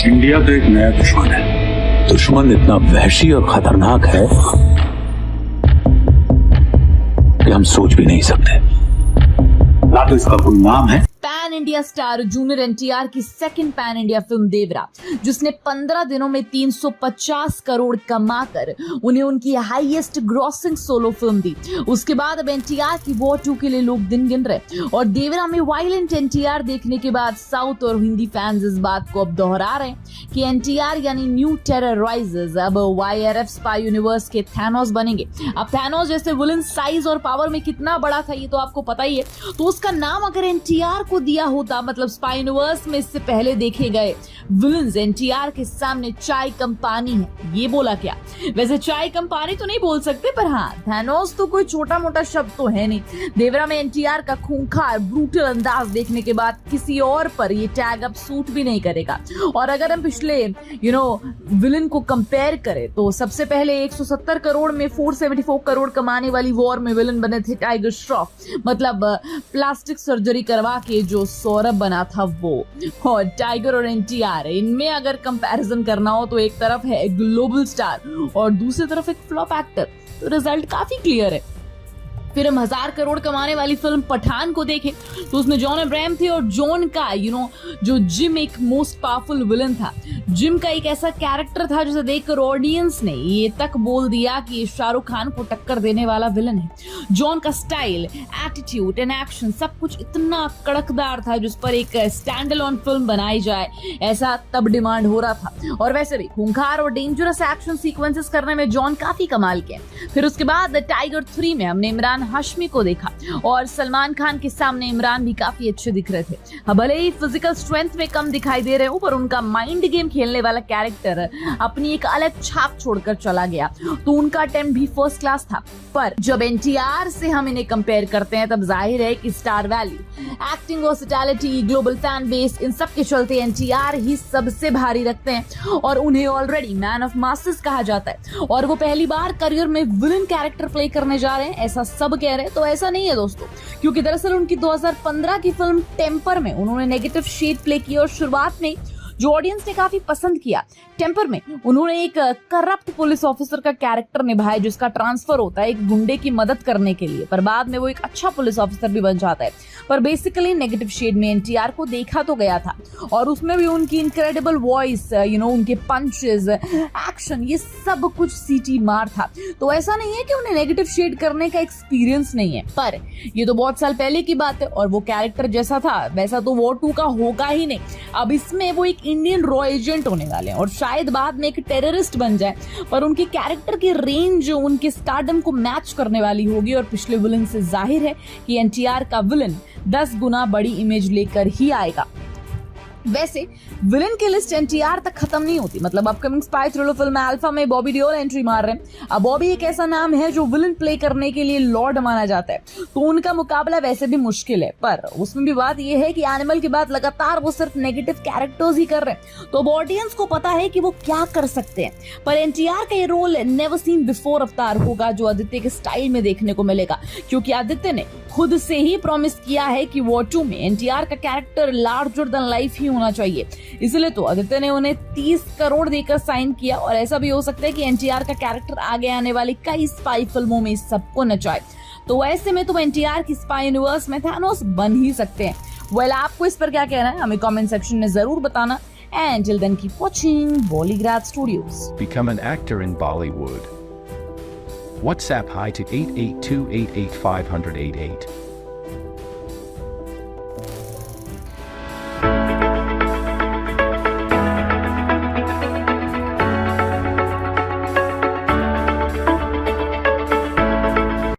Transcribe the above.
India का एक नया दुश्मन है। दुश्मन इतना वहशी और खतरनाक है कि हम सोच भी नहीं सकते। ना तो इसका कोई नाम है। Pan India star junior NTR की सेकंड पैन इंडिया फिल्म देवरा, जिसने 15 दिनों में 350 करोड़ कमाकर उन्हें उनकी हाईएस्ट ग्रॉसिंग सोलो फिल्म दी। उसके बाद अब एनटीआर की वॉर 2 के लिए लोग दिन गिन रहे और देवरा में वायलेंट एनटीआर देखने के बाद साउथ और हिंदी फैंस इस बात को अब दोहरा रहे हैं कि एनटीआर यानी न्यू टेरर राइजेस अब वाईआरएफ स्पाई यूनिवर्स के थैनोस बनेंगे। अब थैनोस जैसे विलन साइज और पावर में कितना बड़ा था ये तो आपको पता ही है, तो उसका नाम अगर एनटीआर को दिया होता, मतलब स्पाई यूनिवर्स में इससे पहले देखे गए विलन्स एनटीआर के सामने चाय कम पानी है, ये बोला क्या? वैसे चाय कम पानी तो नहीं बोल सकते, पर हाँ थैनोस तो कोई छोटा मोटा शब्द तो है नहीं। देवरा में एनटीआर का खूंखार ब्रूटल अंदाज देखने के बाद किसी और पर ये टैग अब सूट भी नहीं करेगा। और अगर हम पिछले विलन को कंपेयर करें तो सबसे पहले 170 करोड़ में 474 करोड़ कमाने वाली वॉर में विलन बने थे टाइगर श्रॉफ, मतलब प्लास्टिक सर्जरी करवा के जो सौरभ बना था वो। और टाइगर और एनटीआर इनमें अगर कंपैरिजन करना हो तो एक तरफ है ग्लोबल स्टार और दूसरी तरफ एक फ्लॉप एक्टर, तो रिजल्ट काफी क्लियर है। फिर हम 1000 करोड़ कमाने वाली फिल्म पठान को देखें तो उसमें जॉन अब्राहम थे और जॉन का जो जिम एक मोस्ट पावरफुल विलन था। जिम का एक ऐसा कैरेक्टर था जिसे देखकर ऑडियंस ने ये तक बोल दिया कि ये शाहरुख खान को टक्कर देने वाला विलन है। जॉन का स्टाइल, एटीट्यूड एंड एक्शन सब कुछ इतना कड़कदार था जिस पर एक स्टैंड अलोन फिल्म बनाई जाए, ऐसा तब डिमांड हो रहा था। और वैसे भी खूंखार और डेंजरस एक्शन सीक्वेंसेस करने में जॉन काफी कमाल के। फिर उसके बाद टाइगर 3 में हमने इमरान हाशमी को देखा और सलमान खान के सामने इमरान भी काफी अच्छे दिख रहे थे। भले ही फिजिकल स्ट्रेंथ में कम दिखाई दे रहे हो, पर उनका माइंड गेम खेलने वाला कैरेक्टर अपनी एक अलग छाप छोड़कर चला गया, तो उनका अटेम्प्ट भी फर्स्ट क्लास था। पर जब एनटीआर से हम इन्हें कंपेयर करते हैं तब जाहिर है कि star value, acting, versatility, global fan base, इन सब के चलते एनटीआर ही सबसे भारी रखते हैं और उन्हें ऑलरेडी मैन ऑफ मासेस कहा जाता है। और वो पहली बार करियर में विलन कैरेक्टर प्ले करने जा रहे हैं, ऐसा सब कह रहे हैं, तो ऐसा नहीं है दोस्तों, क्योंकि दरअसल उनकी 2015 की फिल्म टेम्पर में उन्होंने नेगेटिव शेड प्ले किया और शुरुआत में जो ऑडियंस ने काफी पसंद किया। टेम्पर में उन्होंने एक करप्ट पुलिस ऑफिसर का कैरेक्टर निभाया जिसका ट्रांसफर होता है एक गुंडे की मदद करने के लिए, पर बाद में वो एक अच्छा पुलिस ऑफिसर भी बन जाता है। पर बेसिकली नेगेटिव शेड में एनटीआर को देखा तो गया था और उसमें भी उनकी इनक्रेडिबल वॉइस, उनके पंचेस, एक्शन, ये सब कुछ सीटी मार था। तो ऐसा नहीं है कि उन्हें नेगेटिव शेड करने का एक्सपीरियंस नहीं है, पर ये तो बहुत साल पहले की बात है और वो कैरेक्टर जैसा था वैसा तो वॉर 2 का होगा ही नहीं। अब इसमें वो एक इंडियन रॉ एजेंट होने वाले हैं और शायद बाद में एक टेररिस्ट बन जाए, पर उनके कैरेक्टर की रेंज उनके स्टारडम को मैच करने वाली होगी और पिछले विलन से जाहिर है कि एनटीआर का विलन 10 गुना बड़ी इमेज लेकर ही आएगा। वैसे विलन की लिस्ट एनटीआर तक खत्म नहीं होती, मतलब upcoming spy thriller film alpha में बॉबी देओल एंट्री मार रहे हैं। अब बॉबी एक ऐसा नाम है जो विलन प्ले करने के लिए लॉर्ड माना जाता है, तो उनका मुकाबला वैसे भी मुश्किल है। पर उसमें भी बात यह है कि एनिमल के बाद लगातार वो सिर्फ नेगेटिव कैरेक्टर्स ही कर रहे हैं, तो अब ऑडियंस को पता है कि वो क्या कर सकते हैं। पर एनटीआर का ये रोल नेवर सीन बिफोर अवतार होगा जो आदित्य के स्टाइल में देखने को मिलेगा, क्योंकि आदित्य ने खुद से ही प्रॉमिस किया है कि वॉर 2 में एनटीआर का कैरेक्टर लार्जर देन लाइफ ही होना चाहिए। इसलिए तो आदित्य ने उन्हें 30 करोड़ देकर साइन किया और ऐसा भी हो सकता है कि एनटीआर का कैरेक्टर आगे आने वाली कई स्पाई फिल्मों में सबको नचाए। तो ऐसे में तो एनटीआर की स्पाई यूनिवर्स में थैनोस बन ही सकते हैं। वेल, आपको इस पर क्या कहना है हमें कमेंट सेक्शन में जरूर बताना। And till then, keep watching Bollygrad Studios. Become an actor in Bollywood. WhatsApp hi to 88288 588.